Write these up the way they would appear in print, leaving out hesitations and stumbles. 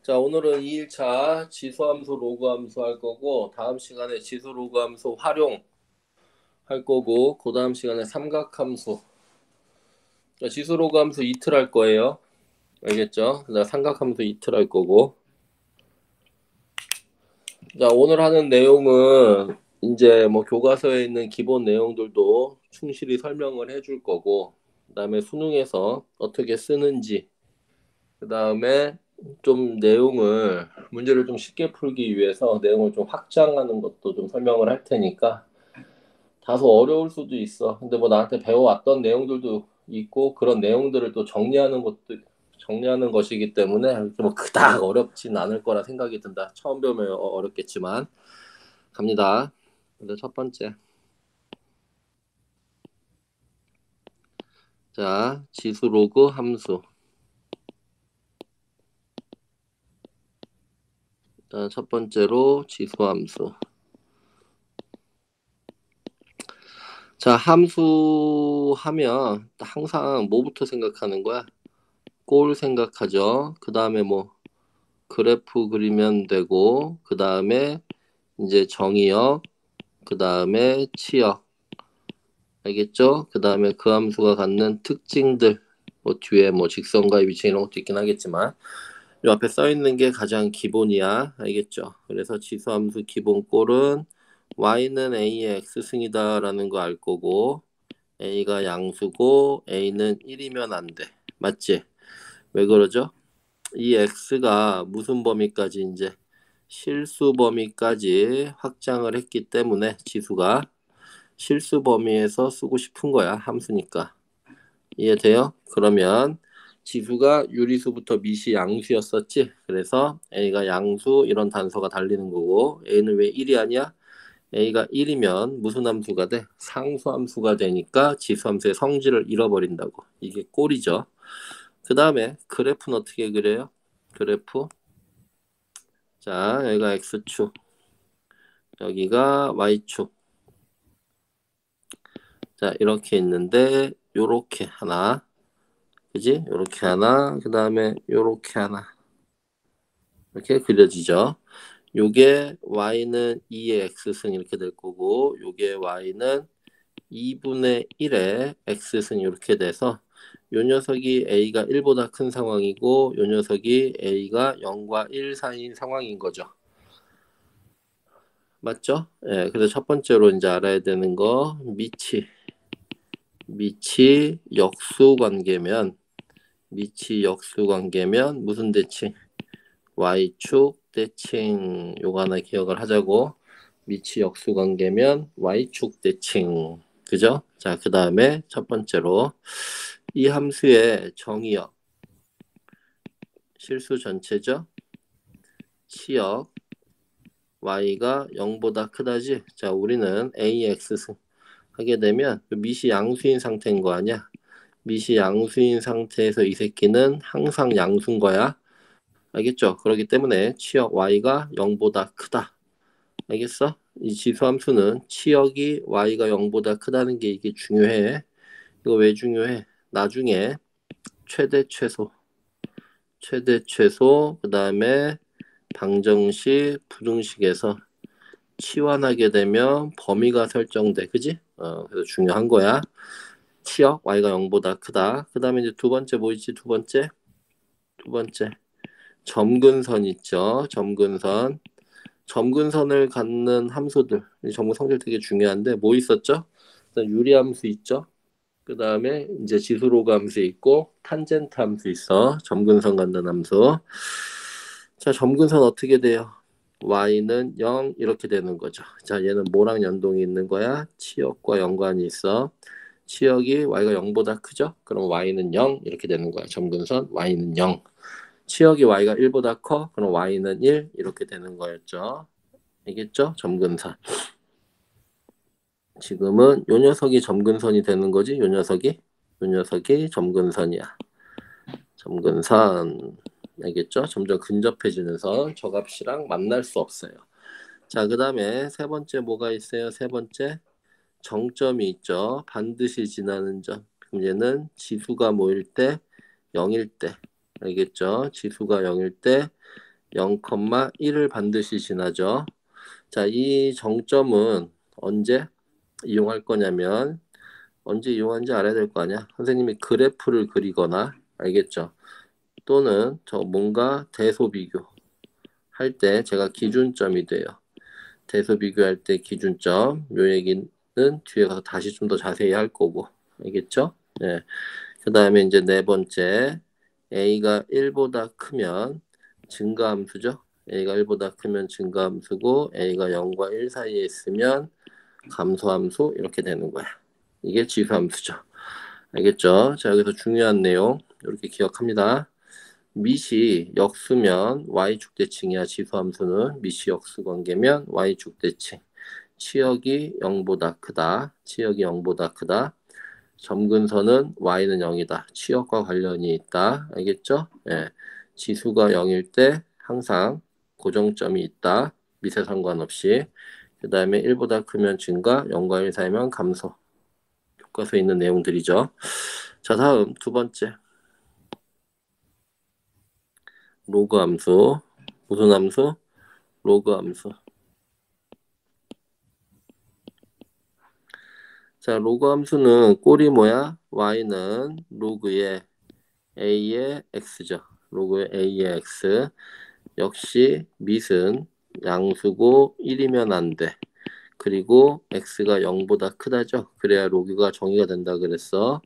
자, 오늘은 2일차 지수함수 로그함수 할 거고, 다음 시간에 지수 로그함수 활용 할 거고, 그 다음 시간에 삼각함수. 자, 지수 로그함수 이틀 할 거예요. 알겠죠? 그다음 삼각함수 이틀 할 거고. 자, 오늘 하는 내용은 이제 뭐 교과서에 있는 기본 내용들도 충실히 설명을 해줄 거고, 그다음에 수능에서 어떻게 쓰는지, 그다음에 좀 내용을 문제를 좀 쉽게 풀기 위해서 내용을 좀 확장하는 것도 좀 설명을 할 테니까 다소 어려울 수도 있어. 근데 뭐 나한테 배워왔던 내용들도 있고 그런 내용들을 또 정리하는 것이기 때문에 뭐 그닥 어렵진 않을 거라 생각이 든다. 처음 배우면 어렵겠지만 갑니다. 근데 첫 번째, 자, 지수 로그 함수. 자, 첫 번째로 지수 함수. 자, 함수 하면 항상 뭐부터 생각하는 거야? 골 생각하죠. 그 다음에 뭐 그래프 그리면 되고, 그 다음에 이제 정의역, 그 다음에 치역, 알겠죠? 그 다음에 그 함수가 갖는 특징들, 뭐 뒤에 뭐 직선과의 위치 이런 것도 있긴 하겠지만, 이 앞에 써 있는 게 가장 기본이야, 알겠죠? 그래서 지수함수 기본 꼴은 y는 a의 x승이다라는 거 알 거고, a가 양수고 a는 1이면 안 돼. 맞지? 왜 그러죠? 이 x가 무슨 범위까지 이제 실수 범위까지 확장을 했기 때문에 지수가 실수 범위에서 쓰고 싶은 거야. 함수니까. 이해돼요? 그러면 지수가 유리수부터 미시 양수였었지. 그래서 a가 양수 이런 단서가 달리는 거고 a는 왜 1이 아니야? a가 1이면 무슨 함수가 돼? 상수함수가 되니까 지수함수의 성질을 잃어버린다고. 이게 꼴이죠. 그 다음에 그래프는 어떻게 그려요? 그래프. 자, 여기가 x축, 여기가 y축. 자, 이렇게 있는데 요렇게 하나, 그지? 요렇게 하나, 그 다음에 요렇게 하나. 이렇게 그려지죠. 요게 y는 2의 x승 이렇게 될 거고, 요게 y는 2분의 1의 x승 이렇게 돼서 요 녀석이 a가 1보다 큰 상황이고 요 녀석이 a가 0과 1 사이인 상황인 거죠. 맞죠? 예, 그래서 첫 번째로 이제 알아야 되는 거 미치 역수 관계면 무슨 대칭? y축 대칭. 요거 하나 기억을 하자고. 미치 역수 관계면 y축 대칭. 그죠? 자, 그 다음에 첫 번째로 이 함수의 정의역 실수 전체죠. 치역 y가 0보다 크다지. 자, 우리는 ax 하게 되면 미시 양수인 상태인 거 아니야. 미시 양수인 상태에서 이 새끼는 항상 양수인 거야. 알겠죠? 그렇기 때문에 치역 y가 0보다 크다. 알겠어? 이 지수함수는 치역이 y가 0보다 크다는 게 이게 중요해. 이거 왜 중요해? 나중에 최대 최소 그 다음에 방정식 부등식에서 치환하게 되면 범위가 설정돼. 그지? 그래서 중요한 거야. 치역 y가 0보다 크다. 그 다음에 이제 두 번째 뭐 있지? 두 번째 점근선 있죠. 점근선을 갖는 함수들. 이 점근성질 되게 중요한데 뭐 있었죠? 일단 유리함수 있죠. 그 다음에 이제 지수로그 함수 있고 탄젠트 함수 있어. 점근선 갖는 함수. 자, 점근선 어떻게 돼요? y는 0 이렇게 되는 거죠. 자, 얘는 뭐랑 연동이 있는 거야? 치역과 연관이 있어. 치역이 y가 0보다 크죠? 그럼 y는 0 이렇게 되는 거야. 점근선 y는 0. 치역이 y가 1보다 커? 그럼 y는 1 이렇게 되는 거였죠. 알겠죠? 점근선. 지금은 요 녀석이 점근선이 되는 거지. 요 녀석이 점근선이야. 점근선. 알겠죠? 점점 근접해지는 선. 저 값이랑 만날 수 없어요. 자, 그 다음에 세 번째 뭐가 있어요? 세 번째 정점이 있죠. 반드시 지나는 점. 그럼 얘는 지수가 뭐일 때? 0일 때. 알겠죠? 지수가 0일 때 0,1을 반드시 지나죠. 자, 이 정점은 언제 이용할 거냐면 언제 이용하는지 알아야 될 거 아니야. 선생님이 그래프를 그리거나 알겠죠? 또는 저 뭔가 대소 비교 할 때 제가 기준점이 돼요. 대소 비교할 때 기준점 요 얘기는 뒤에 가서 다시 좀 더 자세히 할 거고 알겠죠? 네. 그 다음에 이제 네 번째 a가 1보다 크면 증가함수죠. a가 1보다 크면 증가함수고 a가 0과 1 사이에 있으면 감소함수 이렇게 되는 거야. 이게 지수함수죠. 알겠죠? 자, 여기서 중요한 내용 이렇게 기억합니다. 밑이 역수면 y축 대칭이야. 지수함수는 밑이 역수 관계면 y축 대칭. 치역이 0보다 크다. 치역이 0보다 크다. 점근선은 y는 0이다. 치역과 관련이 있다. 알겠죠? 예. 지수가 0일 때 항상 고정점이 있다. 밑에 상관없이. 그 다음에 1보다 크면 증가, 0과 1 사이면 감소. 교과서에 있는 내용들이죠. 자, 다음 두 번째. 로그 함수. 무슨 함수? 로그 함수. 자, 로그 함수는 꼴이 뭐야? y는 로그의 a의 x죠. 로그의 a의 x. 역시 밑은 양수고 1이면 안 돼. 그리고 x가 0보다 크다죠. 그래야 로그가 정의가 된다 그랬어.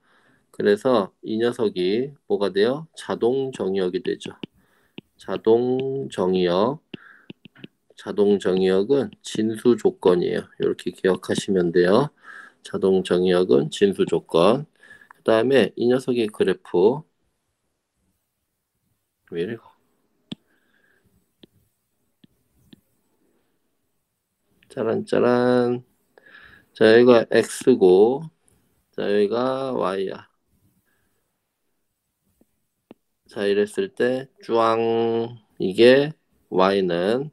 그래서 이 녀석이 뭐가 돼요? 자동 정의역이 되죠. 자동 정의역. 자동 정의역은 진수 조건이에요. 이렇게 기억하시면 돼요. 자동 정의역은 진수 조건. 그 다음에 이 녀석의 그래프. 왜 이래? 짜란짜란. 자, 여기가 x고, 자, 여기가 y야. 자, 이랬을 때, 쭈앙, 이게 y는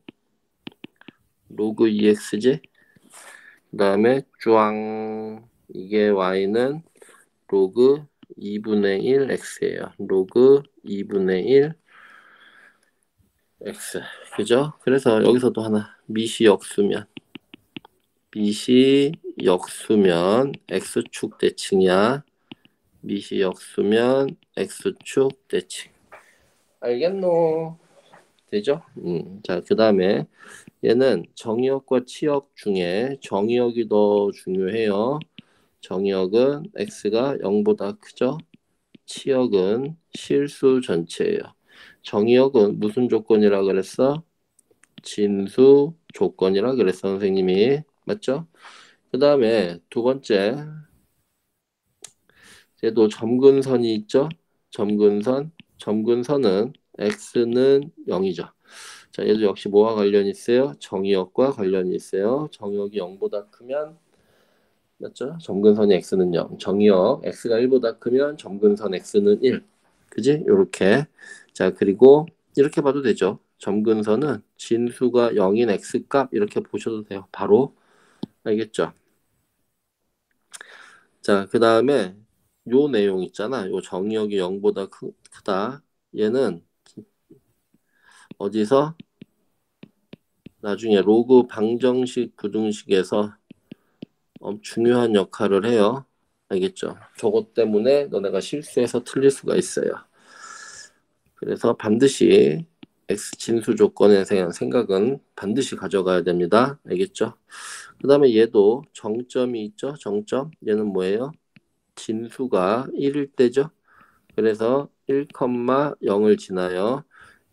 로그 2x지? 그 다음에 쭈앙, 이게 y는 로그 2분의 1 x예요. 로그 2분의 1 x. 그죠? 그래서 여기서도 하나, 밑이 역수면, 밑이 역수면 x축 대칭이야. 밑이 역수면 x축 대칭. 알겠노? 되죠? 자, 그 다음에 얘는 정의역과 치역 중에 정의역이 더 중요해요. 정의역은 x가 0보다 크죠? 치역은 실수 전체예요. 정의역은 무슨 조건이라 그랬어? 진수 조건이라 그랬어, 선생님이. 맞죠? 그 다음에 두 번째, 얘도 점근선이 있죠? 점근선. 점근선은 x는 0이죠. 자, 얘도 역시 뭐와 관련이 있어요? 정의역과 관련이 있어요. 정의역이 0보다 크면 맞죠? 점근선이 x는 0. 정의역 x가 1보다 크면 점근선 x는 1. 그지? 요렇게. 자, 그리고 이렇게 봐도 되죠. 점근선은 진수가 0인 x값 이렇게 보셔도 돼요. 바로. 알겠죠? 자, 그 다음에 요 내용 있잖아. 요 정의역이 0보다 크다. 얘는 어디서 나중에 로그 방정식 부등식에서 중요한 역할을 해요. 알겠죠? 저것 때문에 너네가 실수해서 틀릴 수가 있어요. 그래서 반드시 X 진수 조건에 대한 생각은 반드시 가져가야 됩니다. 알겠죠? 그 다음에 얘도 정점이 있죠? 정점. 얘는 뭐예요? 진수가 1일 때죠? 그래서 1,0을 지나요.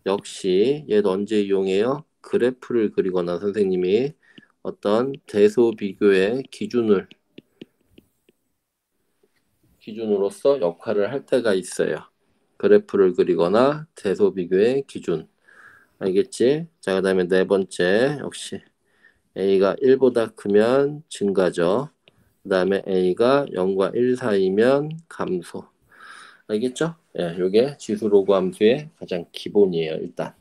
역시 얘도 언제 이용해요? 그래프를 그리거나 선생님이 어떤 대소 비교의 기준으로서 역할을 할 때가 있어요. 그래프를 그리거나 대소 비교의 기준. 알겠지? 자, 그다음에 네 번째 역시 a가 1보다 크면 증가죠. 그다음에 a가 0과 1 사이면 감소. 알겠죠? 예, 요게 지수 로그 함수의 가장 기본이에요, 일단.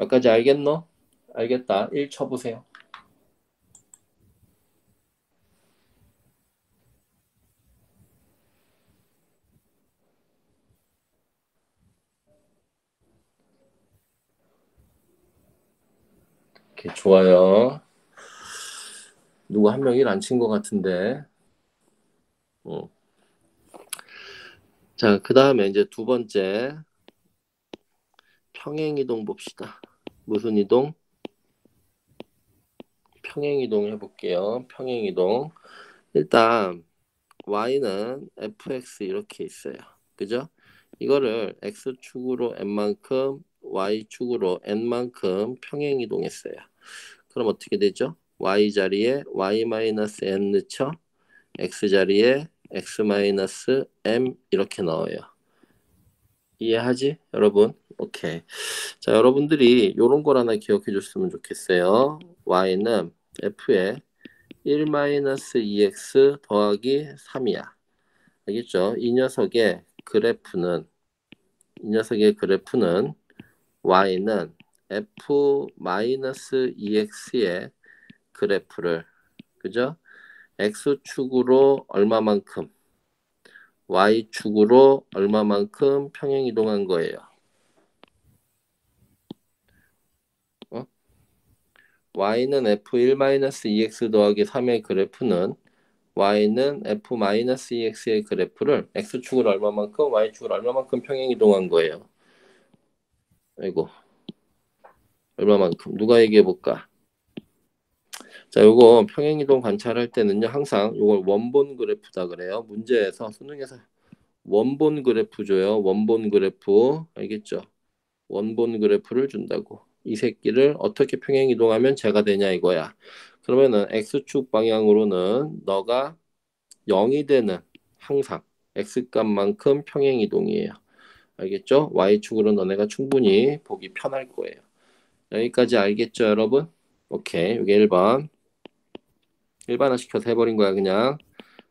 여기까지 알겠노? 알겠다. 1 쳐보세요. 오케이, 좋아요. 누구 한 명 일 안 친 것 같은데. 자, 그 다음에 이제 두 번째 평행이동 봅시다. 무슨 이동? 평행이동 해볼게요. 평행이동. 일단 y는 fx 이렇게 있어요. 그죠? 이거를 x축으로 n만큼 y축으로 n만큼 평행이동했어요. 그럼 어떻게 되죠? y 자리에 y-n 넣죠? x 자리에 x-m 이렇게 넣어요. 이해하지? 여러분? 오케이. 자, 여러분들이 이런 걸 하나 기억해 줬으면 좋겠어요. y는 f에 1-2x 더하기 3이야. 알겠죠? 이 녀석의 그래프는 y는 f-2x의 그래프를, 그죠? x축으로 얼마만큼, y축으로 얼마만큼 평행 이동한 거예요. y는 f1-2x 더하기 3의 그래프는 y는 f-2x의 그래프를 x축으로 얼마만큼, y축으로 얼마만큼 평행 이동한 거예요. 아이고, 얼마만큼? 누가 얘기해 볼까? 자, 요거 평행이동 관찰할 때는요, 항상 요걸 원본 그래프다 그래요. 문제에서, 수능에서 원본 그래프 줘요. 원본 그래프. 알겠죠? 원본 그래프를 준다고. 이 새끼를 어떻게 평행이동하면 제가 되냐 이거야. 그러면은 x축 방향으로는 너가 0이 되는 항상 x값만큼 평행이동이에요. 알겠죠? y축으로 너네가 충분히 보기 편할 거예요. 여기까지 알겠죠, 여러분? 오케이. 이게 1번. 일반화 시켜서 해버린 거야, 그냥.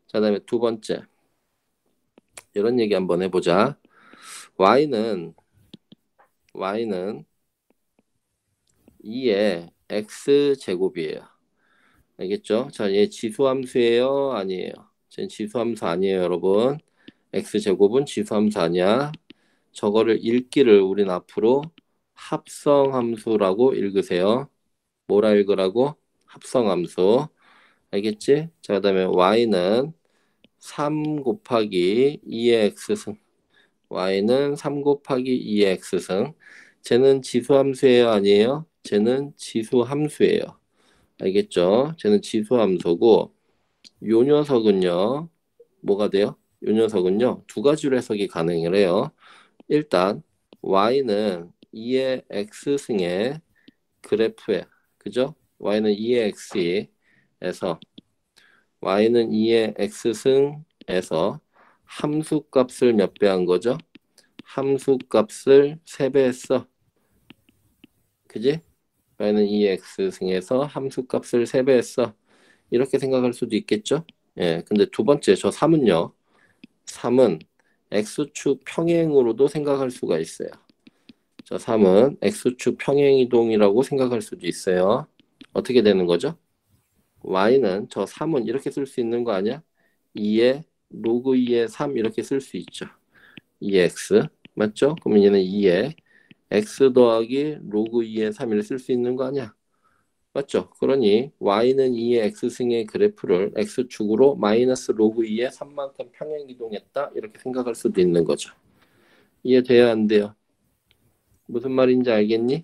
자, 다음에 두 번째. 이런 얘기 한번 해보자. y는 2의 x제곱이에요. 알겠죠? 자, 얘 지수함수예요? 아니에요? 쟤는 지수함수 아니에요, 여러분. x제곱은 지수함수 아니야. 저거를 읽기를 우린 앞으로 합성함수라고 읽으세요. 뭐라 읽으라고? 합성함수. 알겠지? 자, 그 다음에 y는 3 곱하기 2의 x승. y는 3 곱하기 2의 x승. 쟤는 지수함수예요? 아니에요? 쟤는 지수함수예요. 알겠죠? 쟤는 지수함수고 요 녀석은요. 뭐가 돼요? 요 녀석은요. 두 가지로 해석이 가능해요. 일단 y는 2의 x승의 그래프에, 그죠? y는 2의 x에서 y는 2의 x승에서 함수값을 몇 배 한 거죠? 함수값을 3배 했어. 그지? y는 2의 x승에서 함수값을 3배 했어. 이렇게 생각할 수도 있겠죠? 예, 근데 두 번째 저 3은요. 3은 x축 평행으로도 생각할 수가 있어요. 저 3은 x축 평행이동이라고 생각할 수도 있어요. 어떻게 되는 거죠? y는 저 3은 이렇게 쓸 수 있는 거 아니야? 2의 로그 2의 3 이렇게 쓸 수 있죠. 2x 맞죠? 그러면 얘는 2의 x 더하기 로그 2의 3을 쓸 수 있는 거 아니야? 맞죠? 그러니 y는 2의 x승의 그래프를 x축으로 마이너스 로그 2의 3만큼 평행 이동했다 이렇게 생각할 수도 있는 거죠. 이해돼요? 안 돼요? 무슨 말인지 알겠니?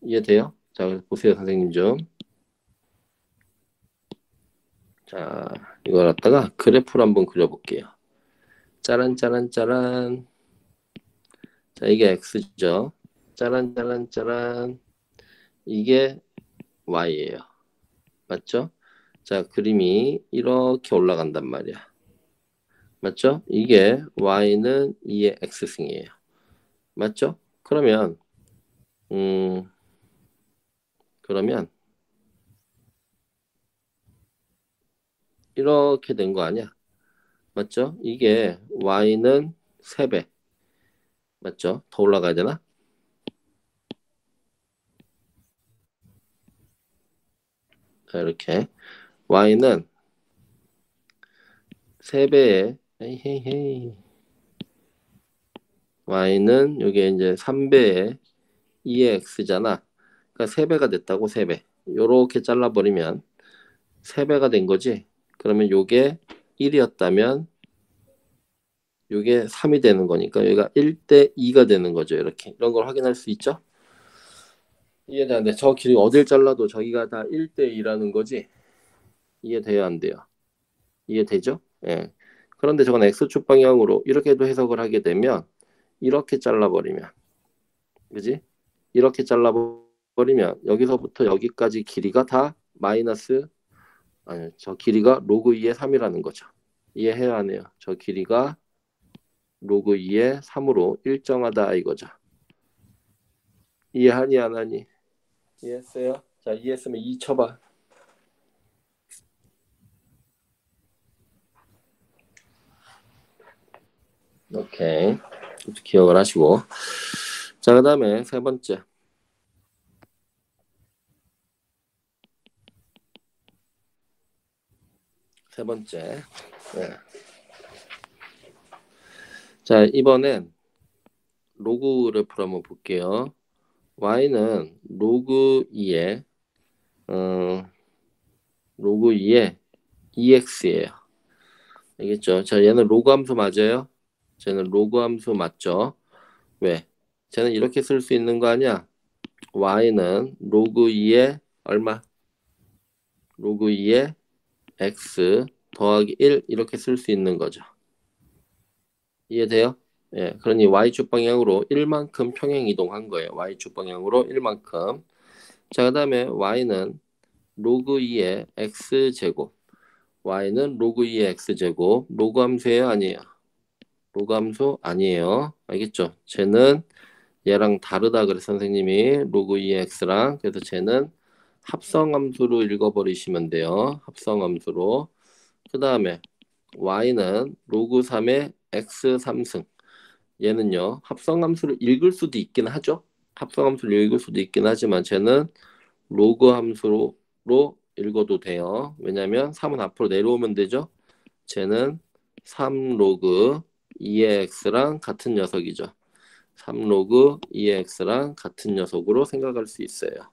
이해돼요? 자, 보세요 선생님 좀. 자, 이걸 갖다가 그래프를 한번 그려볼게요. 짜란 짜란 짜란. 자, 이게 x죠. 짜란 짜란 짜란. 이게 y예요. 맞죠? 자, 그림이 이렇게 올라간단 말이야. 맞죠? 이게 y는 2의 x승이에요. 맞죠? 음, 그러면 이렇게 된 거 아니야? 맞죠? 이게 y는 3배. 맞죠? 더 올라가야 되나? 자, 이렇게 y는 3배에 헤이헤이 y는 이게 이제 3배에 2의 x잖아. 그러니까 3배가 됐다고 3배. 요렇게 잘라버리면 3배가 된 거지. 그러면 요게 1이었다면 요게 3이 되는 거니까 여기가 1대 2가 되는 거죠. 이렇게 이런 걸 확인할 수 있죠. 이해되는데 저 길이 어딜 잘라도 저기가 다 1대 2라는 거지. 이해돼야 안 돼요. 이해되죠? 예. 그런데 저건 x축 방향으로 이렇게도 해석을 하게 되면 이렇게 잘라버리면 그지? 이렇게 잘라버리면 여기서부터 여기까지 길이가 다 마이너스 아니 저 길이가 로그 2의 3이라는 거죠. 이해해야 하네요. 저 길이가 로그 2의 3으로 일정하다 이거죠. 이해하니 안 하니? 이해했어요? 자 이해했으면 2 쳐봐. 오케이. 기억을 하시고. 자, 그 다음에 세 번째. 세 번째. 네. 자, 이번엔 로그 그래프를 한번 볼게요. y는 로그 2에 로그 2에 2x예요. 알겠죠? 자, 얘는 로그 함수 맞아요? 쟤는 로그 함수 맞죠? 왜? 쟤는 이렇게 쓸 수 있는 거 아니야? y는 로그 2에 얼마? 로그 2에 x 더하기 1 이렇게 쓸 수 있는 거죠. 이해돼요? 예, 그러니 y축 방향으로 1만큼 평행 이동한 거예요. y축 방향으로 1만큼. 자, 그 다음에 y는 로그 2의 x제곱. y는 로그 2의 x제곱. 로그 함수예요? 아니에요? 로그 함수 아니에요. 알겠죠? 쟤는 얘랑 다르다 그래서 선생님이 로그 2의 x랑 그래서 쟤는 합성함수로 읽어버리시면 돼요. 합성함수로. 그 다음에 y는 로그 3의 x 3승. 얘는요 합성함수를 읽을 수도 있긴 하죠. 합성함수를 읽을 수도 있긴 하지만 쟤는 로그 함수로 읽어도 돼요. 왜냐면 3은 앞으로 내려오면 되죠. 쟤는 3 로그 2의 x랑 같은 녀석이죠. 3 로그 2의 x랑 같은 녀석으로 생각할 수 있어요.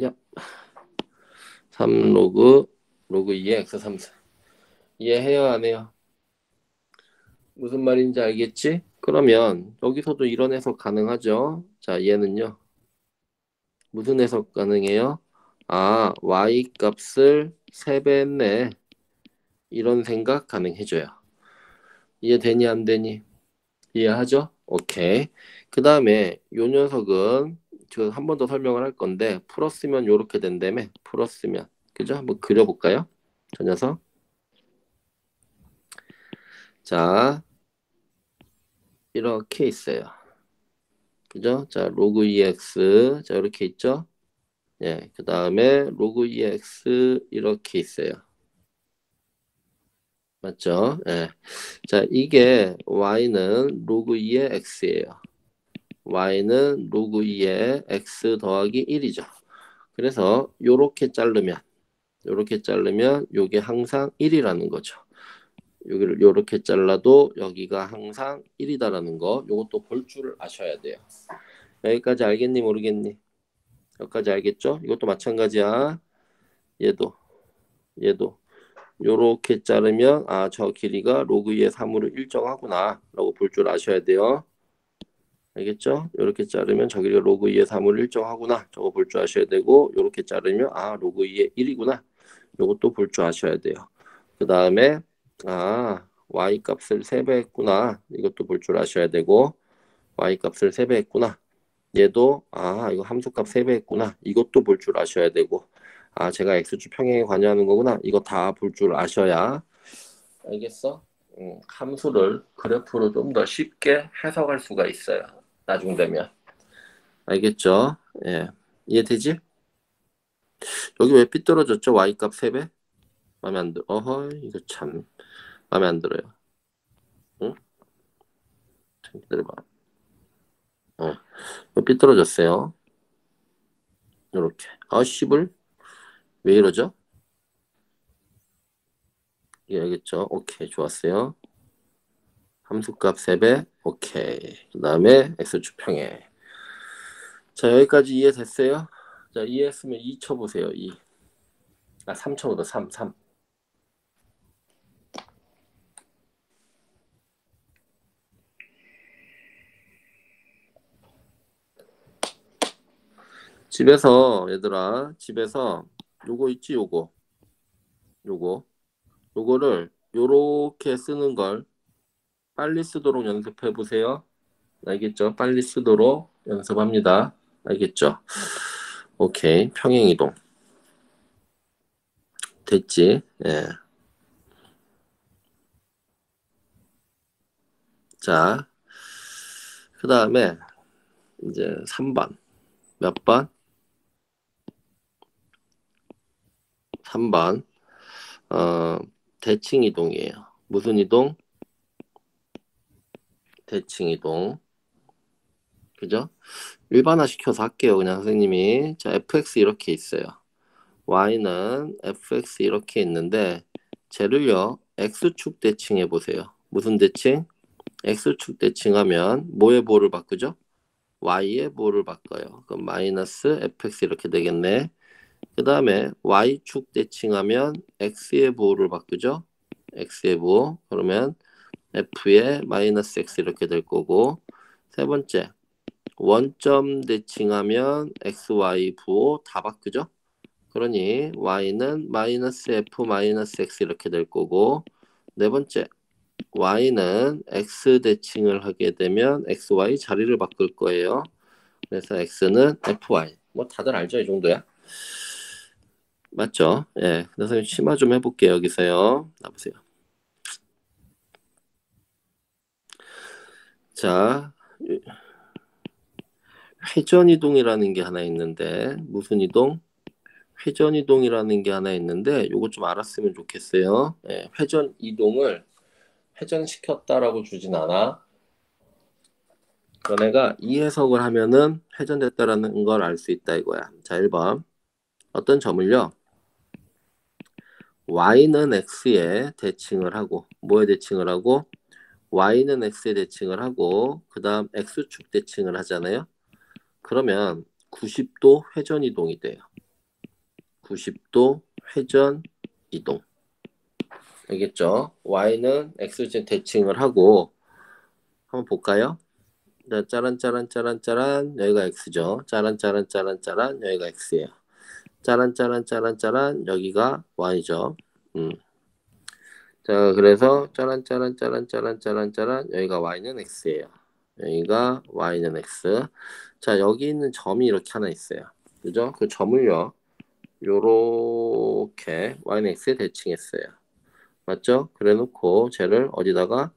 야, 3 로그 2의 x 3승. 이해해요 안 해요? 무슨 말인지 알겠지? 그러면 여기서도 이런 해석 가능하죠. 자, 얘는요. 무슨 해석 가능해요? 아, y 값을 3배 했네. 이런 생각 가능해져요. 이해되니 안 되니? 이해하죠? 오케이. 그 다음에 요 녀석은 제가 한 번 더 설명을 할 건데 풀었으면 요렇게 된다며. 풀었으면. 그죠? 한번 그려볼까요? 저 녀석. 자, 이렇게 있어요. 그죠? 자, 로그 2x. 자, 이렇게 있죠? 예, 그 다음에 로그 2x 이렇게 있어요. 맞죠? 예. 자, 이게 y는 로그 2의 x예요. y는 로그 2의 x 더하기 1이죠. 그래서 요렇게 자르면 요게 항상 1이라는 거죠. 여기를 요렇게 잘라도 여기가 항상 1이다라는 거 요것도 볼 줄을 아셔야 돼요. 여기까지 알겠니 모르겠니? 여기까지 알겠죠? 이것도 마찬가지야. 얘도 요렇게 자르면 아 저 길이가 로그 2의 3으로 일정하구나 라고 볼 줄 아셔야 돼요. 알겠죠? 이렇게 자르면 저 길이가 로그 2의 3으로 일정하구나 저거 볼 줄 아셔야 되고 요렇게 자르면 아 로그 2의 1이구나 요것도 볼 줄 아셔야 돼요. 그 다음에 아 y 값을 3배 했구나 이것도 볼 줄 아셔야 되고 y 값을 3배 했구나 얘도 아 이거 함수값 3배 했구나 이것도 볼 줄 아셔야 되고 아 제가 x축 평행에 관여하는 거구나 이거 다 볼 줄 아셔야 알겠어? 함수를 그래프로 좀 더 쉽게 해석할 수가 있어요. 나중 되면. 알겠죠? 예. 이해되지? 여기 왜 삐뚤어졌죠? y값 3배? 마음에 안 들어. 어허, 이거 참 마음에 안 들어요. 응? 참 기다려봐. 왜 삐뚤어졌어요? 이렇게. 아, 씨불. 왜 이러죠? 예, 알겠죠? 오케이, 좋았어요. 함수값 3배. 오케이. 그 다음에 x축 평행. 자, 여기까지 이해됐어요? 자, 이해했으면 2 쳐보세요. 2. 아, 3 쳐보다 3, 3. 집에서 얘들아, 집에서 요거 있지, 요거를 요렇게 쓰는 걸 빨리 쓰도록 연습해 보세요. 알겠죠? 빨리 쓰도록 연습합니다. 알겠죠? 오케이. 평행이동. 됐지? 예. 자, 그 다음에 이제 3번. 몇 번? 3번. 대칭 이동이에요. 무슨 이동? 대칭 이동. 그죠? 일반화 시켜서 할게요. 그냥 선생님이. 자, fx 이렇게 있어요. y는 fx 이렇게 있는데 쟤를요. x축 대칭해 보세요. 무슨 대칭? x축 대칭하면 뭐의 보호를 바꾸죠? y의 보호를 바꿔요. 그럼 마이너스 fx 이렇게 되겠네. 그 다음에 y축 대칭하면 x의 보호를 바꾸죠. x의 보호. 그러면 f의 마이너스 x 이렇게 될 거고, 세 번째 원점 대칭하면 xy 부호 다 바꾸죠. 그러니 y는 마이너스 f 마이너스 x 이렇게 될 거고, 네 번째 y는 x 대칭을 하게 되면 xy 자리를 바꿀 거예요. 그래서 x는 fy. 뭐 다들 알죠? 이 정도야. 맞죠? 예. 그래서 심화 좀 해볼게요. 여기서요. 나보세요. 자, 회전 이동이라는 게 하나 있는데 무슨 이동? 회전 이동이라는 게 하나 있는데 요거 좀 알았으면 좋겠어요. 예, 회전 이동을 회전시켰다라고 주진 않아. 너네가 이 해석을 하면은 회전됐다라는 걸 알 수 있다 이거야. 자, 1번. 어떤 점을요. y는 x에 대칭을 하고 뭐에 대칭을 하고 y는 x에 대칭을 하고 그 다음 x축 대칭을 하잖아요. 그러면 90도 회전 이동이 돼요. 90도 회전 이동. 알겠죠? y는 x축 대칭을 하고 한번 볼까요? 자, 짜란 짜란 짜란 짜란 여기가 x죠. 짜란 짜란 짜란 짜란 여기가 x예요. 짜란 짜란 짜란 짜란 여기가 y죠. 자, 그래서 짜란 짜란 짜란 짜란 짜란 짜란 여기가 y는 x예요. 여기가 y는 x. 자, 여기 있는 점이 이렇게 하나 있어요. 그죠? 그 점을요. 요렇게 y는 x에 대칭했어요. 맞죠? 그래 놓고 쟤를 어디다가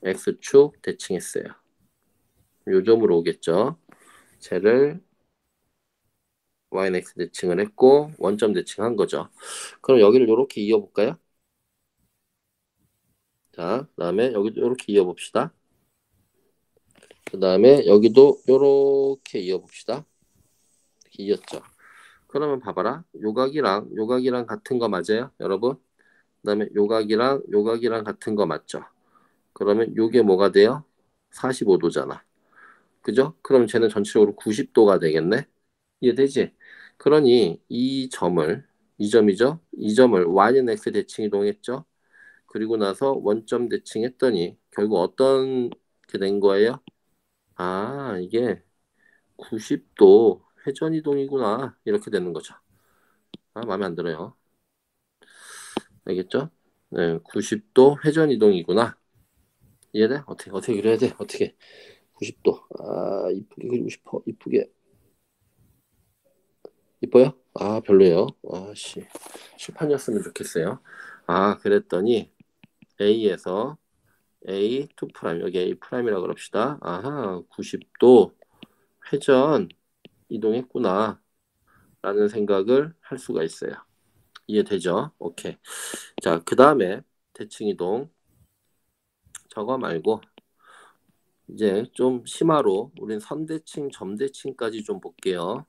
x축 대칭했어요. 요 점으로 오겠죠. 쟤를 y는 x 대칭을 했고 원점 대칭한 거죠. 그럼 여기를 요렇게 이어볼까요? 자, 그 다음에 여기도 요렇게 이어봅시다. 그 다음에 여기도 요렇게 이어봅시다. 이렇게 이었죠. 그러면 봐봐라. 요각이랑 같은 거 맞아요? 여러분? 그 다음에 요각이랑 같은 거 맞죠? 그러면 요게 뭐가 돼요? 45도잖아. 그죠? 그럼 쟤는 전체적으로 90도가 되겠네? 이해되지? 그러니 이 점이죠? 이 점을 y는 x 대칭 이동했죠? 그리고 나서 원점 대칭했더니 결국 어떤 게 된 거예요? 아, 이게 90도 회전 이동이구나. 이렇게 되는 거죠. 아, 마음에 안 들어요. 알겠죠? 네, 90도 회전 이동이구나. 이해돼? 어떻게 그려야 돼? 어떻게? 90도. 아, 이쁘게 그리고 싶어. 이쁘게. 이뻐요? 아, 별로예요. 아씨. 실판이었으면 좋겠어요. 아, 그랬더니 A에서 A 2 프라임 여기 A 프라임이라고 그럽시다. 아하, 90도 회전 이동했구나. 라는 생각을 할 수가 있어요. 이해되죠? 오케이. 자, 그 다음에 대칭 이동. 저거 말고 이제 좀 심화로 우린 선대칭, 점대칭까지 좀 볼게요.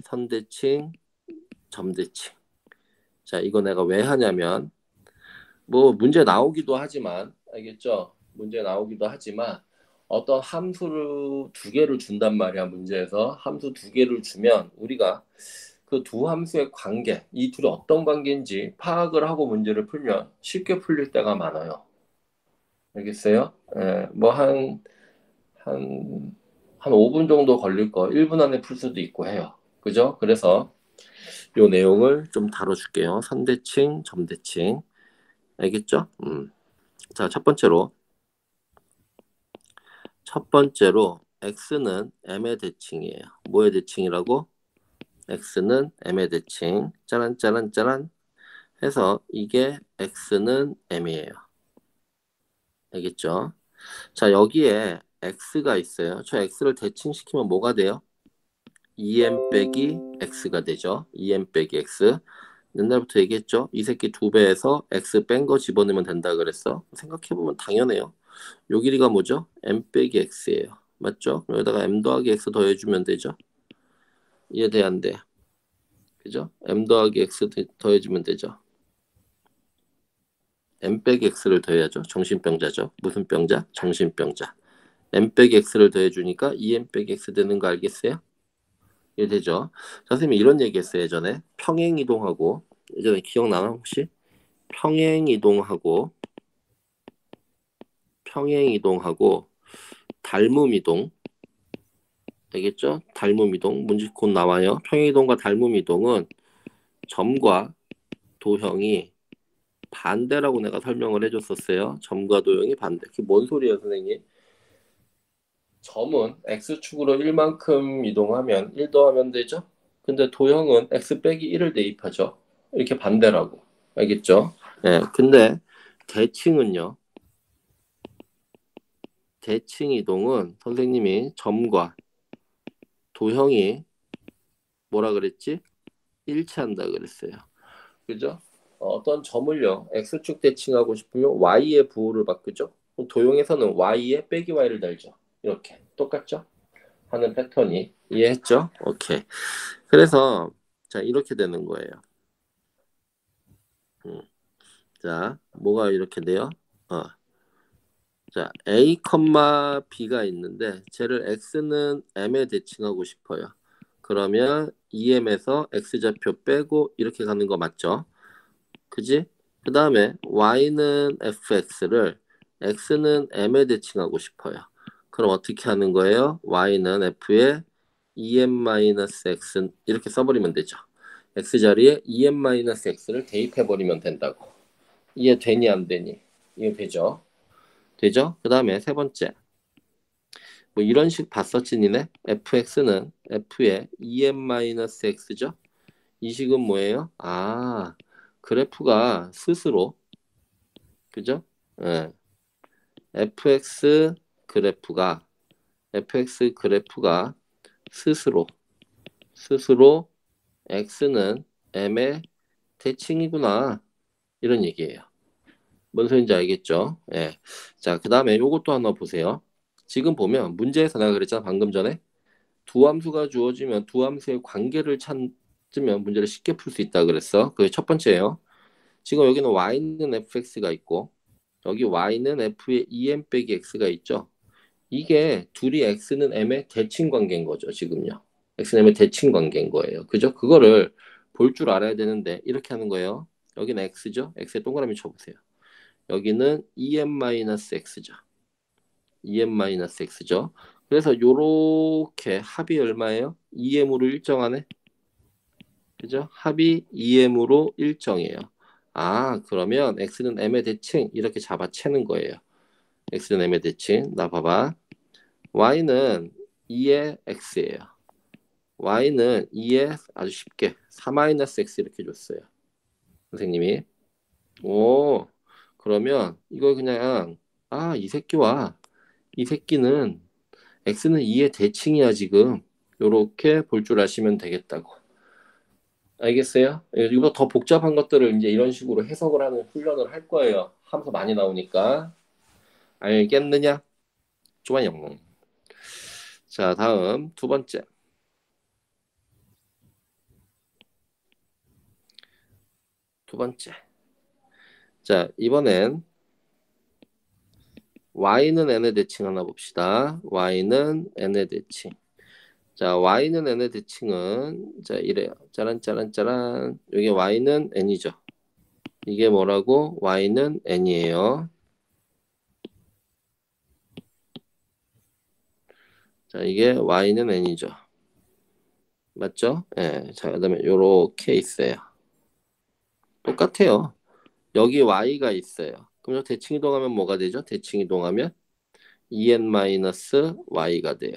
선대칭, 점대칭. 자, 이거 내가 왜 하냐면 뭐 문제 나오기도 하지만 알겠죠? 문제 나오기도 하지만 어떤 함수를 두 개를 준단 말이야. 문제에서 함수 두 개를 주면 우리가 그 두 함수의 관계, 이 둘이 어떤 관계인지 파악을 하고 문제를 풀면 쉽게 풀릴 때가 많아요. 알겠어요? 예, 한, 한 5분 정도 걸릴 거, 1분 안에 풀 수도 있고 해요. 그죠? 그래서 요 내용을 좀 다뤄줄게요. 선대칭, 점대칭. 알겠죠? 자, 첫 번째로 x는 m의 대칭이에요. 뭐의 대칭이라고? x는 m의 대칭. 짜란 짜란 짜란 해서 이게 x는 m이에요. 알겠죠? 자, 여기에 x가 있어요. 저 x를 대칭시키면 뭐가 돼요? 2m 빼기 x가 되죠. 2m 빼기 x. 옛날부터 얘기했죠. 이 새끼 2배에서 x 뺀 거 집어넣으면 된다 그랬어. 생각해보면 당연해요. 요 길이가 뭐죠? m 빼기 x예요. 맞죠? 여기다가 m 더하기 x 더해주면 되죠. 이해돼 안 돼? 그죠? m 더하기 x 더해주면 되죠. m 빼기 x를 더해야죠. 정신병자죠. 무슨 병자? 정신병자. m 빼기 x를 더해주니까 2m 빼기 x 되는 거 알겠어요? 이해되죠? 선생님이 이런 얘기 했어요. 예전에 평행이동하고 예전에 기억나나 혹시? 평행이동하고 닮음이동 알겠죠? 닮음이동 문제 곧 나와요. 평행이동과 닮음이동은 점과 도형이 반대라고 내가 설명을 해줬었어요. 점과 도형이 반대. 그게 뭔 소리예요, 선생님? 점은 x축으로 1만큼 이동하면 1 더하면 되죠? 근데 도형은 x 빼기 1을 대입하죠. 이렇게 반대라고. 알겠죠? 예, 근데 대칭은요. 대칭 이동은 선생님이 점과 도형이 뭐라 그랬지? 일치한다 그랬어요. 그죠? 어떤 점을요. x축 대칭하고 싶으면 y의 부호를 바꾸죠. 도형에서는 y에 빼기 y를 달죠. 이렇게 똑같죠? 하는 패턴이 이해했죠? 오케이. 그래서 자 이렇게 되는 거예요. 음. 자 뭐가 이렇게 돼요? 자 a, b가 있는데 쟤를 x는 m에 대칭하고 싶어요. 그러면 2m에서 x좌표 빼고 이렇게 가는 거 맞죠? 그지? 그 다음에 y는 fx를 x는 m에 대칭하고 싶어요. 그럼 어떻게 하는 거예요? y는 f에 2m-x 이렇게 써버리면 되죠. x 자리에 2m-x를 대입해버리면 된다고. 이해되니 안 되니? 이해되죠? 되죠? 그 다음에 세 번째. 뭐 이런 식 봤었지 니네? fx는 f의 2m-x죠? 이 식은 뭐예요? 아, 그래프가 스스로 그죠? 예. fx 그래프가 fx 그래프가 스스로 x는 m의 대칭이구나 이런 얘기예요. 뭔 소린지 알겠죠? 예. 자, 그 다음에 요것도 하나 보세요. 지금 보면 문제에서 내가 그랬잖아 방금 전에 두 함수가 주어지면 두 함수의 관계를 찾으면 문제를 쉽게 풀 수 있다 그랬어. 그게 첫 번째예요. 지금 여기는 y는 fx가 있고 여기 y는 f의 2m 빼기 x가 있죠. 이게 둘이 x는 m의 대칭 관계인 거죠. 지금요. x는 m의 대칭 관계인 거예요. 그죠? 그거를 볼 줄 알아야 되는데 이렇게 하는 거예요. 여기는 x죠. x에 동그라미 쳐보세요. 여기는 2m-x죠. 2m-x죠. 그래서 요렇게 합이 얼마예요? 2m으로 일정하네. 그죠? 합이 2m으로 일정해요. 아, 그러면 x는 m의 대칭 이렇게 잡아채는 거예요. x는 m의 대칭. 나 봐봐. y는 2의 x예요. y는 2의 아주 쉽게 4-x 이렇게 줬어요. 선생님이. 오, 그러면 이거 그냥 이 새끼와 이 새끼는 x는 2의 대칭이야 지금. 요렇게 볼 줄 아시면 되겠다고. 알겠어요? 이거 더 복잡한 것들을 이제 이런 식으로 해석을 하는 훈련을 할 거예요. 함수 많이 나오니까. 알겠느냐? 좋아요. 자, 다음 두 번째. 자, 이번엔 y는 n의 대칭 하나 봅시다. y는 n의 대칭. 자, y는 n의 대칭은 자 이래요. 짜란 짜란 짜란. 여기 y는 n이죠. 이게 뭐라고? y는 n이에요. 자, 이게 y는 n이죠. 맞죠? 예. 자, 그다음에 요렇게 있어요. 똑같아요. 여기 y가 있어요. 그럼 대칭 이동하면 뭐가 되죠? 대칭 이동하면 2n-y가 돼요.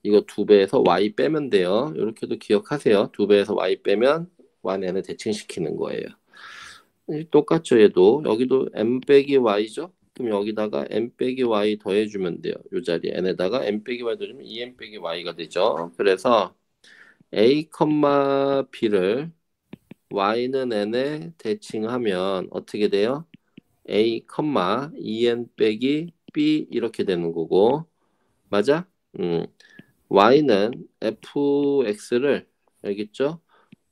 이거 2배에서 y 빼면 돼요. 이렇게도 기억하세요. 2배에서 y 빼면 1n을 대칭시키는 거예요. 똑같죠, 얘도. 여기도 m 빼기 y죠? 그럼 여기다가 m 빼기 y 더해주면 돼요. 이 자리에 n에다가 m 빼기 y 더해주면 2n 빼기 y가 되죠. 그래서 a, b를 y는 n에 대칭하면 어떻게 돼요? a, 2n 빼기 b 이렇게 되는 거고 맞아? y는 fx를 알겠죠?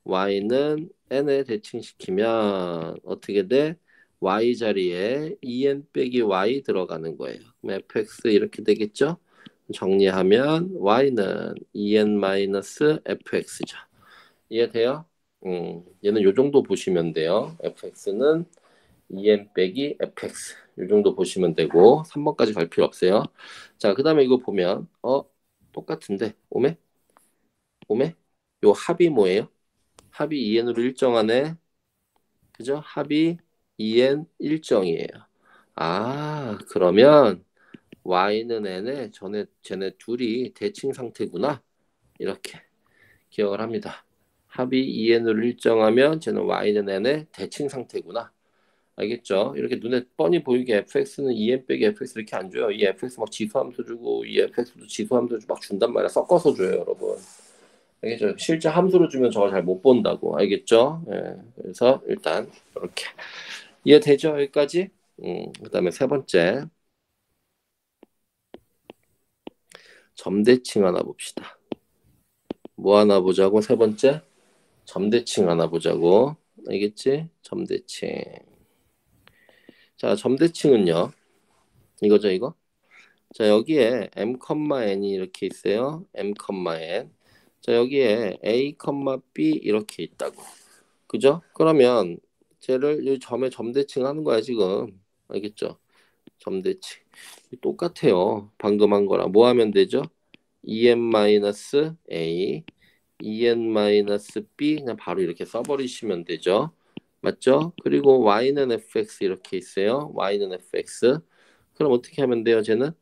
y는 n에 대칭시키면 어떻게 돼? y 자리에 2n 빼기 y 들어가는 거예요. 그럼 fx 이렇게 되겠죠? 정리하면 y는 2n-fx죠. 이해돼요? 얘는 요 정도 보시면 돼요. fx는 2n 빼기 fx 요 정도 보시면 되고 3번까지 갈 필요 없어요. 자, 그 다음에 이거 보면 똑같은데 오메? 오메? 요 합이 뭐예요? 합이 2n으로 일정하네. 그죠? 합이 2n 일정이에요. 아, 그러면 y는 n에 쟤네 둘이 대칭 상태구나. 이렇게 기억을 합니다. 합이 2n으로 일정하면 쟤는 y는 n의 대칭 상태구나. 알겠죠? 이렇게 눈에 뻔히 보이게 fx는 2n 빼기 fx 이렇게 안 줘요. 이 fx 막 지수함수 주고 이 fx도 지수함수 막 준단 말이야. 섞어서 줘요, 여러분. 알겠죠? 실제 함수로 주면 저걸 잘 못 본다고. 알겠죠? 예, 그래서 일단 이렇게 이해되죠? 여기까지? 그다음에 세 번째 점대칭 하나 봅시다. 뭐 하나 보자고? 세 번째 점대칭 하나 보자고. 알겠지? 점대칭. 자, 점대칭은요. 이거죠, 이거? 자, 여기에 m,n이 이렇게 있어요. m,n. 자, 여기에 a, b 이렇게 있다고. 그죠? 그러면 쟤를 이 점에 점대칭 하는 거야, 지금. 알겠죠? 점대칭. 똑같아요. 방금 한 거랑. 뭐 하면 되죠? 2n-a, 2n-b 그냥 바로 이렇게 써버리시면 되죠. 맞죠? 그리고 y는 fx 이렇게 있어요. y는 fx. 그럼 어떻게 하면 돼요, 쟤는?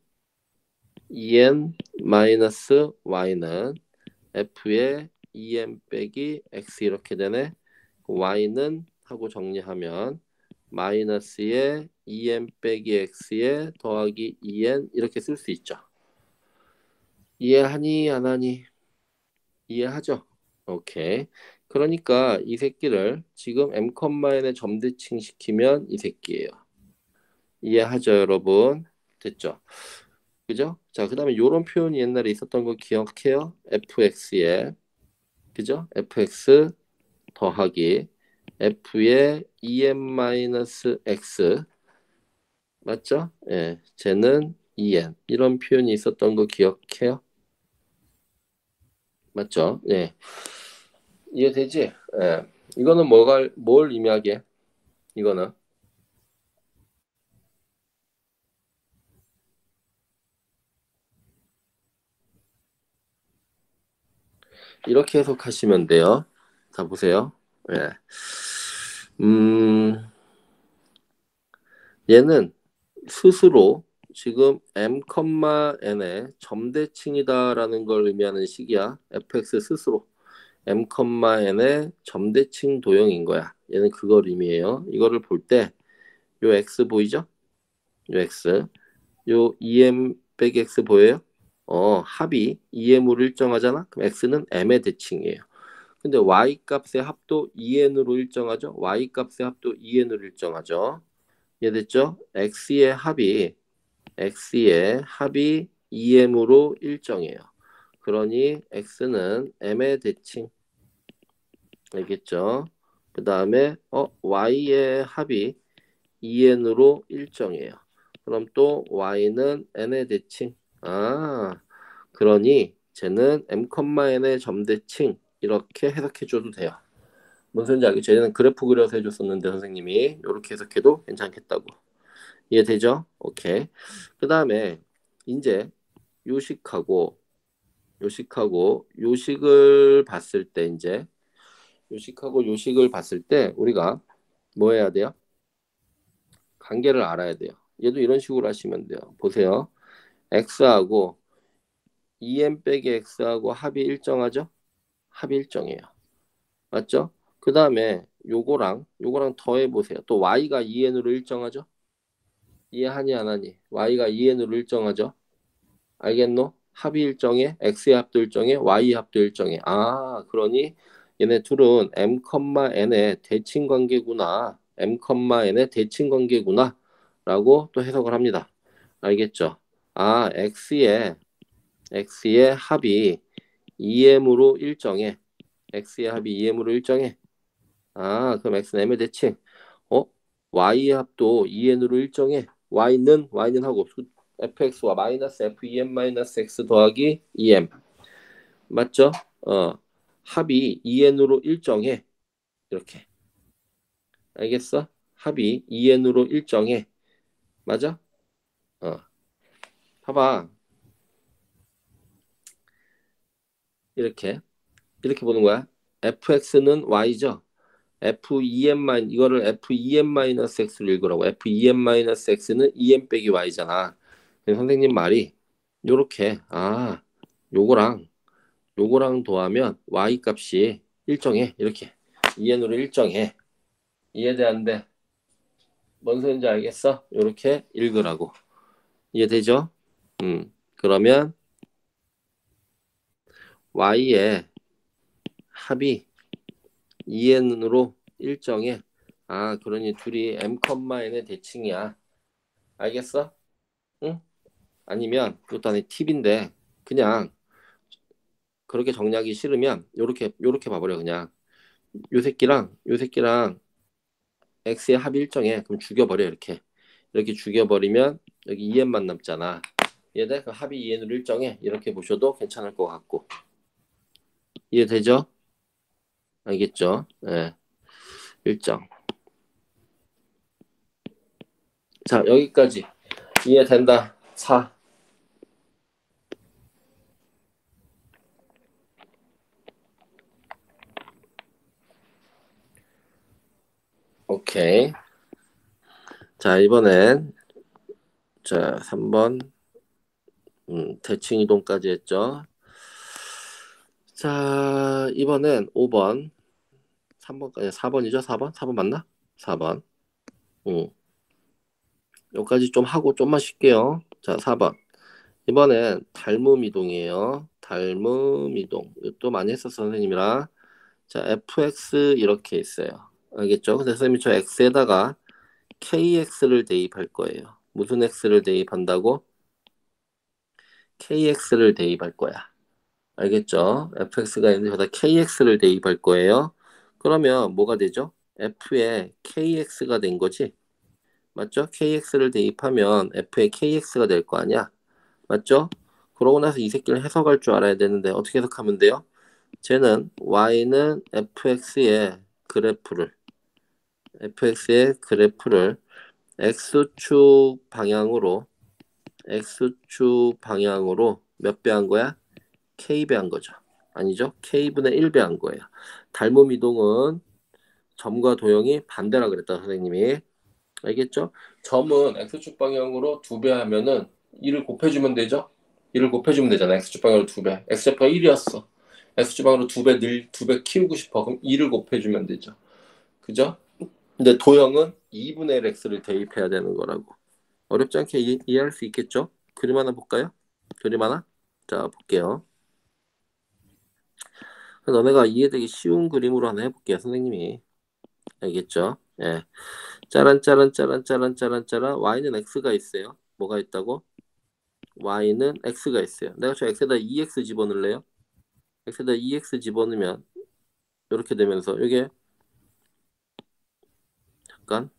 2n-y는 f의 2n 빼기 x 이렇게 되네. y는 하고 정리하면 마이너스의 2n 빼기 x에 더하기 2n 이렇게 쓸 수 있죠. 이해하니 안 하니? 이해하죠? 오케이. 그러니까 이 새끼를 지금 m,n에 점대칭 시키면 이 새끼예요. 이해하죠, 여러분? 됐죠? 그죠? 자, 그 다음에 이런 표현이 옛날에 있었던 거 기억해요? fx에 그죠? fx 더하기 f의 2n-x 맞죠? 예, 쟤는 2n 이런 표현이 있었던 거 기억해요? 맞죠? 예, 이해되지? 예, 이거는 뭘 의미하게? 이거는 이렇게 해석하시면 돼요. 자, 보세요. 예, 음, 얘는 스스로 지금 m,n의 점대칭이다라는 걸 의미하는 식이야. fx 스스로 m,n의 점대칭 도형인 거야. 얘는 그걸 의미해요. 이거를 볼 때 요 x 보이죠? 요 x 요 2m 빼기 x 보여요? 합이 2m으로 일정하잖아? 그럼 x는 m의 대칭이에요. 근데 y 값의 합도 2n으로 일정하죠? y 값의 합도 2n으로 일정하죠? 이해됐죠? x의 합이 2m으로 일정해요. 그러니 x는 m의 대칭. 알겠죠? 그 다음에 y의 합이 2n으로 일정해요. 그럼 또 y는 n의 대칭. 그러니 쟤는 m, n의 점대칭 이렇게 해석해줘도 돼요. 뭔 소리인지 알겠죠? 얘는 그래프 그려서 해줬었는데 선생님이 이렇게 해석해도 괜찮겠다고. 이해되죠? 오케이. 그 다음에 이제 요식하고 요식을 봤을 때 이제 요식하고 요식을 봤을 때 우리가 뭐 해야 돼요? 관계를 알아야 돼요. 얘도 이런 식으로 하시면 돼요. 보세요. x하고 2m 빼기 x하고 합이 일정하죠? 합이 일정해요. 맞죠? 그 다음에 요거랑 더해 보세요. 또 y가 2n으로 일정하죠? 이해하니 안 하니? y가 2n으로 일정하죠? 알겠노? 합이 일정해, x의 합도 일정해, y의 합도 일정해. 그러니 얘네 둘은 m, n의 대칭 관계구나. m, n의 대칭 관계구나. 라고 또 해석을 합니다. 알겠죠? x의 합이 2m으로 일정해. x의 합이 2m으로 일정해. 그럼 x는 m의 대칭. y의 합도 2n으로 일정해. y는 하고 fx와 마이너스 f2m 마이너스 x 더하기 2m 맞죠? 합이 2n으로 일정해. 이렇게 알겠어? 합이 2n으로 일정해. 맞아? 어 봐봐. 이렇게 보는 거야. fx는 y죠. 이거를 f2m-x로 읽으라고. f2m-x는 2m 빼기 y잖아. 선생님 말이 요렇게 요거랑 더하면 y 값이 일정해. 이렇게 2n으로 일정해. 이해돼안돼? 뭔 소린지 알겠어? 요렇게 읽으라고. 이해되죠? 그러면 y의 합이 2n으로 일정해. 그러니 둘이 m, n의 대칭이야. 알겠어? 응? 아니면 그것도 아니 팁인데 그냥 그렇게 정리하기 싫으면 요렇게 봐버려. 그냥 요 새끼랑 x의 합이 일정해. 그럼 죽여버려. 이렇게 죽여버리면 여기 2n만 남잖아. 얘들 그 합이 2n으로 일정해. 이렇게 보셔도 괜찮을 것 같고. 이해되죠? 알겠죠? 네, 일정. 자, 여기까지 이해된다. 4. 오케이. 자, 이번엔 3번 대칭 이동까지 했죠. 자, 이번엔 5번 3번까지 4번이죠? 4번 맞나? 4번. 여기까지 좀 하고 좀만 쉴게요. 자, 4번. 이번엔 닮음 이동이에요. 닮음 이동. 이것도 많이 했었어, 선생님이랑. 자, fx 이렇게 있어요. 알겠죠? 근데 선생님이 저 x에다가 kx를 대입할 거예요. 무슨 x를 대입한다고? kx를 대입할 거야. 알겠죠? fx가 있는데 여기다 kx를 대입할 거예요. 그러면 뭐가 되죠? f에 kx가 된 거지? 맞죠? kx를 대입하면 f에 kx가 될 거 아니야? 맞죠? 그러고 나서 이 새끼를 해석할 줄 알아야 되는데 어떻게 해석하면 돼요? 쟤는 y는 fx의 그래프를 x축 방향으로 몇 배 한 거야? k배 한 거죠. 아니죠? k분의 1배 한 거예요. 닮음 이동은 점과 도형이 반대라 그랬다 선생님이. 알겠죠? 점은 x축 방향으로 2배 하면은 2를 곱해주면 되죠? 2를 곱해주면 되잖아. x축 방향으로 2배. x축 방향 1이었어. x축 방향으로 2배 키우고 싶어. 그럼 2를 곱해주면 되죠. 그죠? 근데 도형은 2분의 x를 대입해야 되는 거라고. 어렵지 않게 이해할 수 있겠죠? 그림 하나 볼까요? 그림 하나? 자, 볼게요. 너네가 이해되기 쉬운 그림으로 하나 해볼게요, 선생님이. 알겠죠? 예. 짜란 y는 x가 있어요. 뭐가 있다고? y는 x가 있어요. 내가 저 x에다 2x 집어넣을래요? x에다 2x 집어넣으면 이렇게 되면서 이게 잠깐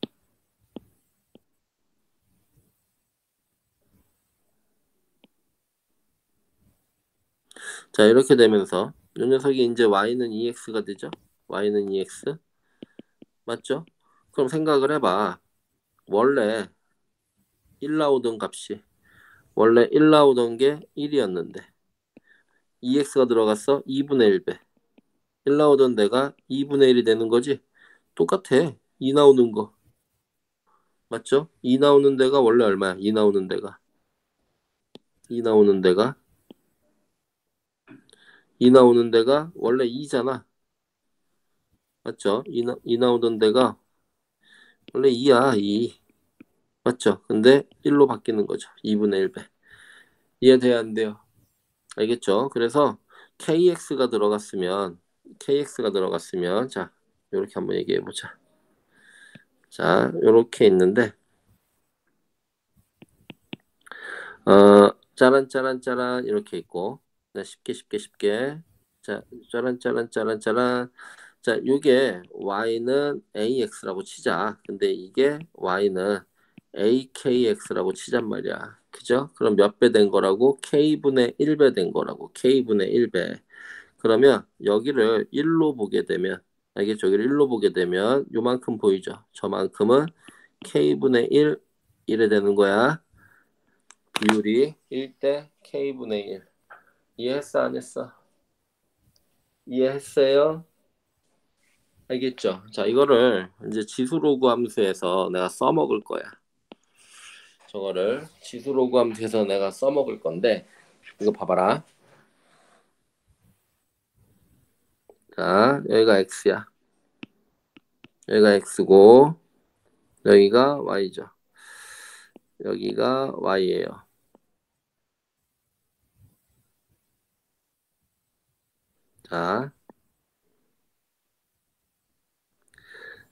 자, 이렇게 되면서 이 녀석이 이제 y는 2x가 되죠. y는 2x 맞죠? 그럼 생각을 해봐. 원래 1 나오던 값이 원래 1 나오던 게 1이었는데 2x가 들어갔어. 2분의 1배 1 나오던 데가 2분의 1이 되는 거지. 똑같아. 2 나오는 거 맞죠? 2 나오는 데가 원래 얼마야? 2 나오는 데가 2 나오는 데가 2 나오는 데가 원래 2잖아. 맞죠? 2 나오던 데가 원래 2야. 2 맞죠? 근데 1로 바뀌는 거죠. 2분의 1배 이해돼야 안 돼요? 알겠죠? 그래서 KX가 들어갔으면 자 이렇게 한번 얘기해 보자. 자 이렇게 있는데 짜란 짜란 짜란 이렇게 있고 자, 쉽게 자 짜란 짜란 짜란 짜란 자 요게 y는 ax라고 치자. 근데 이게 y는 akx라고 치잔 말이야. 그죠? 그럼 몇 배 된 거라고? k분의 1배 된 거라고. k분의 1배. 그러면 여기를 1로 보게 되면 알겠죠? 여기를 1로 보게 되면 요만큼 보이죠? 저만큼은 k분의 1이 되는 거야. 비율이 1대 k분의 1. 이해했어 안 했어? 이해했어요? 알겠죠? 자 이거를 이제 지수로그 함수에서 내가 써먹을 거야. 저거를 지수로그 함수에서 내가 써먹을 건데 이거 봐봐라. 자 여기가 x야. 여기가 x고 여기가 y죠. 여기가 y예요. 자,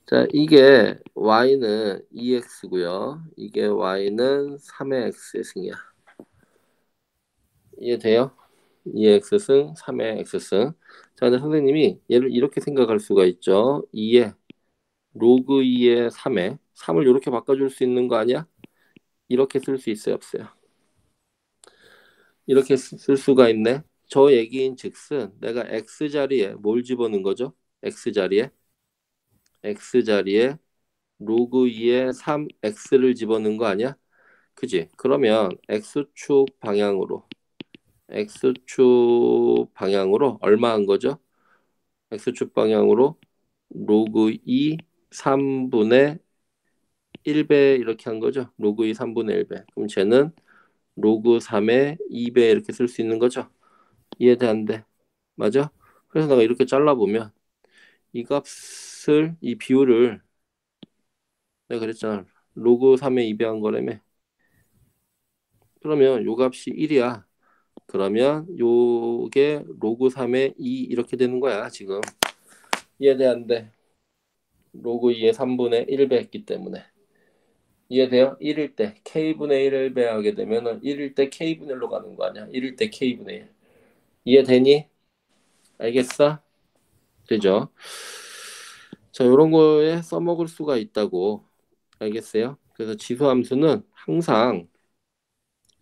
자 이게 y는 2x고요. 이게 y는 3의 x승이야. 이해돼요? 2의 x승, 3의 x승. 자, 근데 선생님이 얘를 이렇게 생각할 수가 있죠. 2의 로그 2의 3에 3을 이렇게 바꿔줄 수 있는 거 아니야? 이렇게 쓸 수 있어요, 없어요? 이렇게 쓸 수가 있네. 저 얘기인 즉슨 내가 x자리에 뭘 집어넣은 거죠? x자리에 로그 2의 3x를 집어넣은 거 아니야? 그지? 그러면 x축 방향으로 얼마 한 거죠? x축 방향으로 로그 2 3분의 1배 이렇게 한 거죠. 로그 2 3분의 1배. 그럼 쟤는 로그 3의 2배 이렇게 쓸 수 있는 거죠. 이해돼 안 돼? 맞아? 그래서 내가 이렇게 잘라보면 이 값을 이 비율을 내가 그랬잖아. 로그 3의 2배 한 거라며. 그러면 요 값이 1이야. 그러면 요게 로그 3의 2 이렇게 되는 거야 지금. 이해돼 안 돼? 로그 2의 3분의 1배 했기 때문에. 이해돼요? 1일 때 k분의 1을 배하게 되면은 1일 때 k분의 1로 가는 거 아니야? 1일 때 k분의 1. 이해되니? 알겠어? 되죠? 자, 이런 거에 써먹을 수가 있다고. 알겠어요? 그래서 지수함수는 항상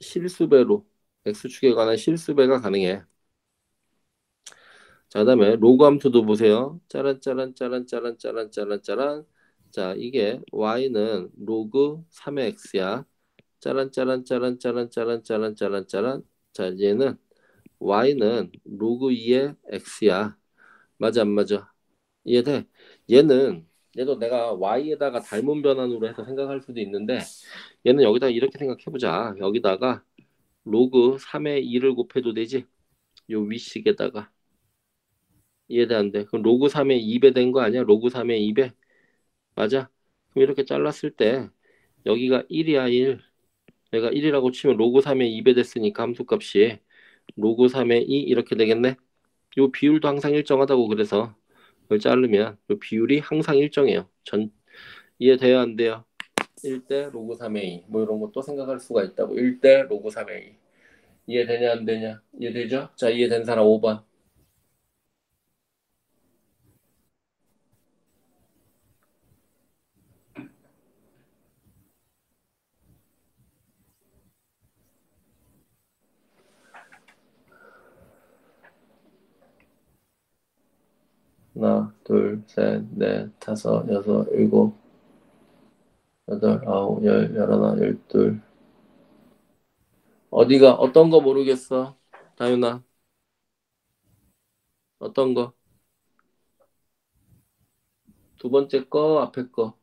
실수배로 x축에 관한 실수배가 가능해. 자, 그다음에 로그 함수도 보세요. 짜란 짜란 짜란 짜란 짜란 짜란 짜란. 자, 이게 y는 로그 3의 x야. 짜란 짜란 짜란 짜란 짜란 짜란 짜란 짜란. 자, 얘는 y는 로그 2의 x야. 맞아 안 맞아? 이해돼? 얘도 내가 y에다가 닮은 변환으로 해서 생각할 수도 있는데 얘는 여기다 이렇게 생각해보자. 여기다가 로그 3의 2를 곱해도 되지? 요 위식에다가 이해돼 안 돼? 그럼 로그 3의 2배 된 거 아니야? 로그 3의 2배 맞아? 그럼 이렇게 잘랐을 때 여기가 1이야 1. 내가 1이라고 치면 로그 3의 2배 됐으니까 함수값이 로그 3의 2 이렇게 되겠네? 요 비율도 항상 일정하다고 그래서 이걸 자르면 요 비율이 항상 일정해요. 이해돼요 안 돼요? 1대 로그 3의 2 뭐 이런 것도 생각할 수가 있다고. 1대 로그 3의 2 이해되냐 안 되냐? 이해되죠? 자 이해된 사람 5번. 하나, 둘, 셋, 넷, 다섯, 여섯, 일곱, 여덟, 아홉, 열, 열하나, 열둘. 어디가 어떤 거 모르겠어? 다윤아, 어떤 거? 두 번째 거, 앞에 거.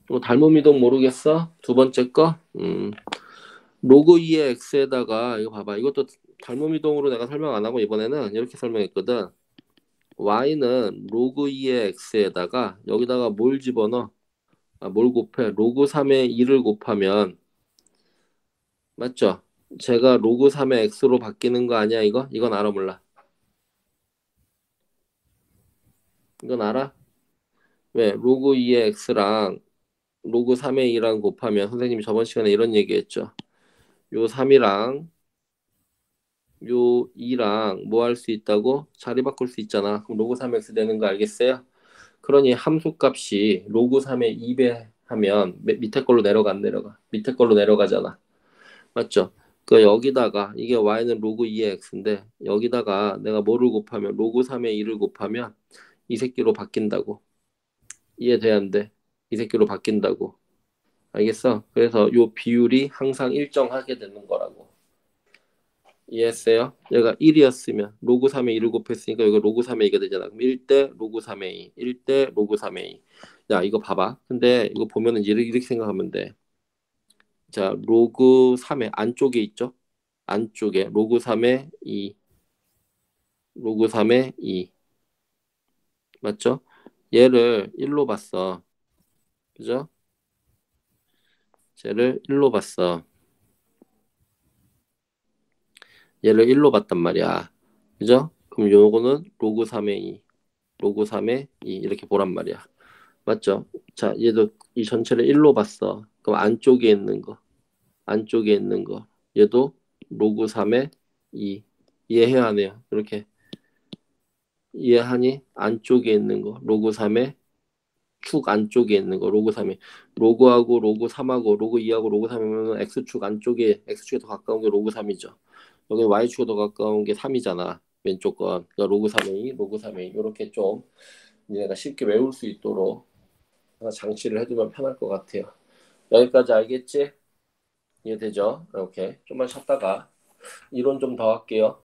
뭐 닮은 이동 모르겠어? 두 번째 거? 로그 2의 x에다가 이거 봐봐. 이것도 닮은 이동으로 내가 설명 안 하고 이번에는 이렇게 설명했거든. y는 로그 2의 x에다가 여기다가 뭘 집어넣어? 뭘 곱해? 로그 3의 2를 곱하면 맞죠? 제가 로그 3의 x로 바뀌는 거 아니야 이거? 이건 알아 몰라? 이건 알아? 왜? 로그 2의 x랑 로그 3의 2랑 곱하면 선생님이 저번 시간에 이런 얘기했죠. 요 3이랑 요 2랑 뭐 할 수 있다고? 자리 바꿀 수 있잖아. 그럼 로그 3x 되는 거 알겠어요? 그러니 함수 값이 로그 3의 2배 하면 밑에 걸로 내려가 안 내려가? 밑에 걸로 내려가잖아. 맞죠? 그 여기다가 이게 y는 로그 2의 x인데 여기다가 내가 뭐를 곱하면 로그 3의 2를 곱하면 이 새끼로 바뀐다고. 이해돼야 안 돼? 이 새끼로 바뀐다고. 알겠어? 그래서 요 비율이 항상 일정하게 되는 거라고. 이해했어요? 얘가 1이었으면 로그 3의 2를 곱했으니까 여기 로그 3의 2가 되잖아. 그럼 1대 로그 3의 2, 1대 로그 3의 2. 야, 이거 봐봐. 근데 이거 보면은 이렇게 생각하면 돼. 자, 로그 3의 안쪽에 있죠? 안쪽에 로그 3의 2, 로그 3의 2. 맞죠? 얘를 1로 봤어. 그죠? 얘를 1로 봤어. 얘를 1로 봤단 말이야. 그죠? 그럼 요거는 로그 3의 2, 로그 3의 2 이렇게 보란 말이야. 맞죠? 자, 얘도 이 전체를 1로 봤어. 그럼 안쪽에 있는 거, 안쪽에 있는 거. 얘도 로그 3의 2. 이해해야 하네요. 이렇게 이해하니? 안쪽에 있는 거, 로그 3의 축 안쪽에 있는 거, 로그 3의 로그하고 로그 3하고 로그 2하고 로그 3이면 x축 안쪽에 x축에 더 가까운 게 로그 3이죠. 여기 y축에 더 가까운 게 3이잖아. 왼쪽 건. 그러니까 로그 3의 2, 로그 3의 2 이렇게 좀 내가 쉽게 외울 수 있도록 하나 장치를 해두면 편할 것 같아요. 여기까지 알겠지? 이해되죠? 이렇게 좀만 쉬었다가 이론 좀 더 할게요.